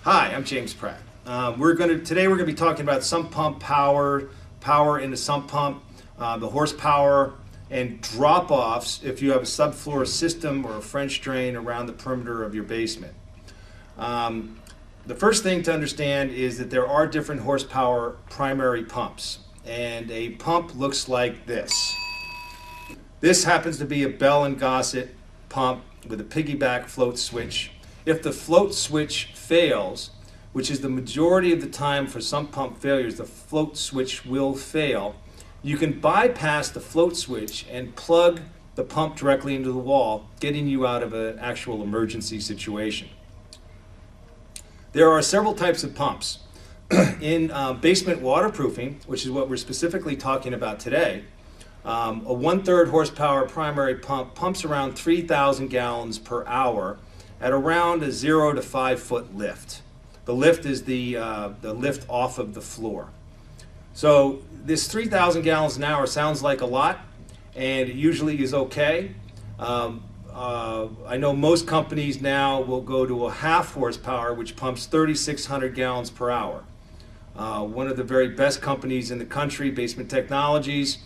Hi, I'm James Pratt. Today we're going to be talking about sump pump power in the sump pump, the horsepower, and drop-offs if you have a subfloor system or a French drain around the perimeter of your basement. The first thing to understand is that there are different horsepower primary pumps, and a pump looks like this. This happens to be a Bell and Gossett pump with a piggyback float switch. If the float switch fails, which is the majority of the time for sump pump failures, the float switch will fail, you can bypass the float switch and plug the pump directly into the wall, getting you out of an actual emergency situation. There are several types of pumps. In basement waterproofing, which is what we're specifically talking about today, a 1/3 horsepower primary pump pumps around 3,000 gallons per hour at around a 0 to 5 foot lift. The lift is the lift off of the floor. So this 3,000 gallons an hour sounds like a lot, and it usually is okay. I know most companies now will go to a 1/2 horsepower, which pumps 3,600 gallons per hour. One of the very best companies in the country, Basement Technologies,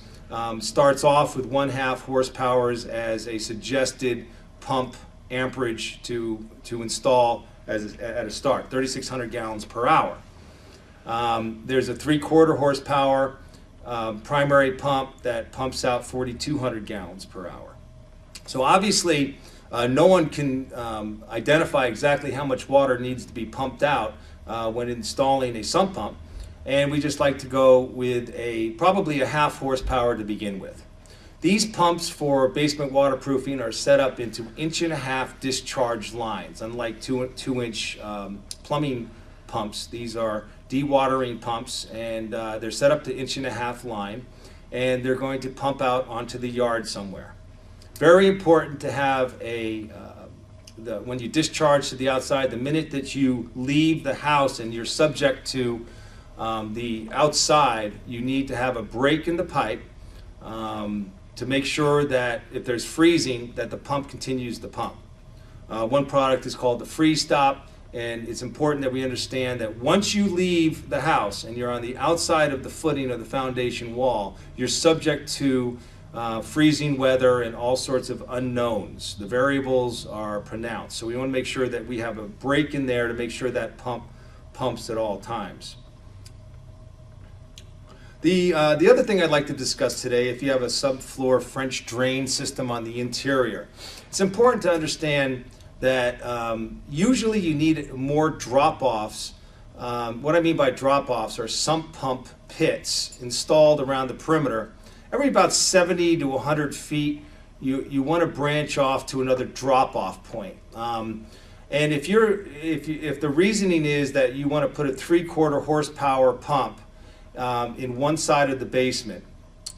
starts off with 1/2 horsepowers as a suggested pump amperage to install at a start, 3,600 gallons per hour. There's a 3/4 horsepower primary pump that pumps out 4,200 gallons per hour. So obviously, no one can identify exactly how much water needs to be pumped out when installing a sump pump, and we just like to go with probably a 1/2 horsepower to begin with. These pumps for basement waterproofing are set up into 1.5-inch discharge lines. Unlike 2-inch plumbing pumps, these are dewatering pumps, and they're set up to 1.5-inch line, and they're going to pump out onto the yard somewhere. Very important to have when you discharge to the outside, the minute that you leave the house and you're subject to the outside, you need to have a break in the pipe to make sure that if there's freezing, that the pump continues to pump. One product is called the Freeze Stop, and it's important that we understand that once you leave the house and you're on the outside of the footing of the foundation wall, you're subject to freezing weather and all sorts of unknowns. The variables are pronounced, so we want to make sure that we have a break in there to make sure that pump pumps at all times. The other thing I'd like to discuss today, if you have a subfloor French drain system on the interior, it's important to understand that usually you need more drop-offs. What I mean by drop-offs are sump pump pits installed around the perimeter. Every about 70 to 100 feet, you want to branch off to another drop-off point. And if the reasoning is that you want to put a 3/4 horsepower pump in one side of the basement,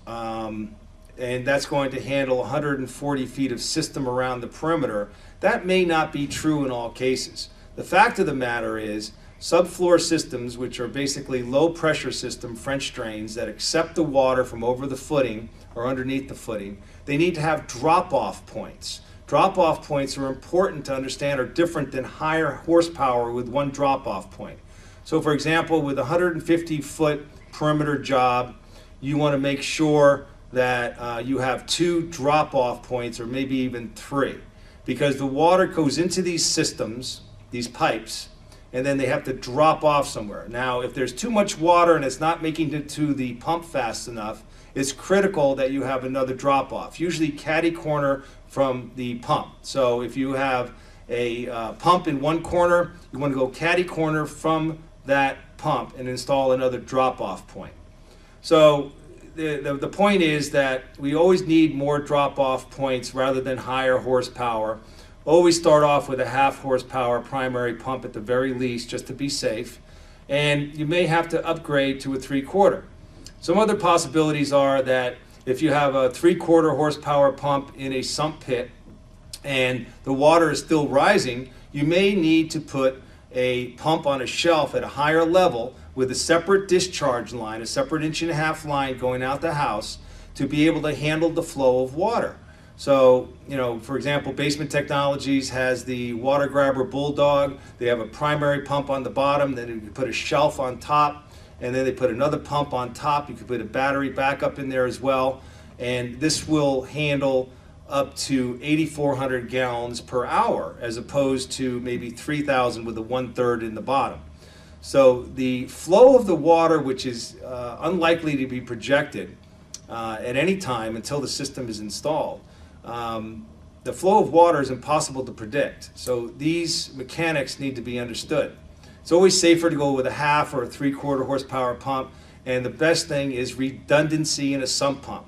and that's going to handle 140 feet of system around the perimeter, that may not be true in all cases. The fact of the matter is, subfloor systems, which are basically low pressure system French drains that accept the water from over the footing or underneath the footing, they need to have drop-off points. Drop-off points are important to understand, are different than higher horsepower with one drop-off point. So for example, with a 150-foot perimeter job, you want to make sure that you have 2 drop-off points, or maybe even 3, because the water goes into these systems, these pipes, and then they have to drop off somewhere. Now, if there's too much water and it's not making it to the pump fast enough, it's critical that you have another drop-off, usually catty corner from the pump. So if you have a pump in one corner, you want to go catty corner from that pump and install another drop-off point. So the point is that we always need more drop-off points rather than higher horsepower. Always start off with a 1/2 horsepower primary pump at the very least, just to be safe, and you may have to upgrade to a 3/4. Some other possibilities are that if you have a 3/4 horsepower pump in a sump pit and the water is still rising, you may need to put a pump on a shelf at a higher level with a separate discharge line, a separate 1.5-inch line going out the house to be able to handle the flow of water. So, for example, Basement Technologies has the Water Grabber Bulldog. They have a primary pump on the bottom, then you can put a shelf on top, and then they put another pump on top. You can put a battery backup in there as well. And this will handle up to 8,400 gallons per hour, as opposed to maybe 3,000 with a 1/3 in the bottom. So the flow of the water, which is unlikely to be projected at any time until the system is installed, the flow of water is impossible to predict. So these mechanics need to be understood. It's always safer to go with a 1/2 or a 3/4 horsepower pump, and the best thing is redundancy in a sump pump.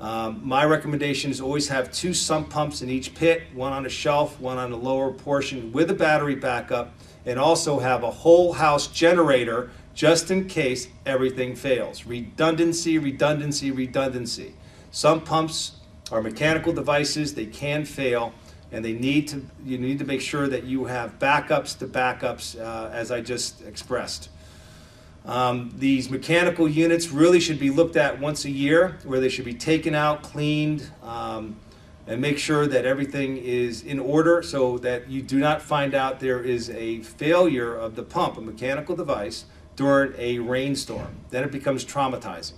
My recommendation is always have 2 sump pumps in each pit, one on a shelf, one on the lower portion with a battery backup, and also have a whole house generator just in case everything fails. Redundancy, redundancy, redundancy. Sump pumps are mechanical devices. They can fail, and you need to make sure that you have backups to backups, as I just expressed. These mechanical units really should be looked at once a year, where they should be taken out, cleaned, and make sure that everything is in order so that you do not find out there is a failure of the pump, a mechanical device, during a rainstorm. Then it becomes traumatizing.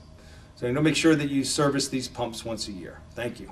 So make sure that you service these pumps once a year. Thank you.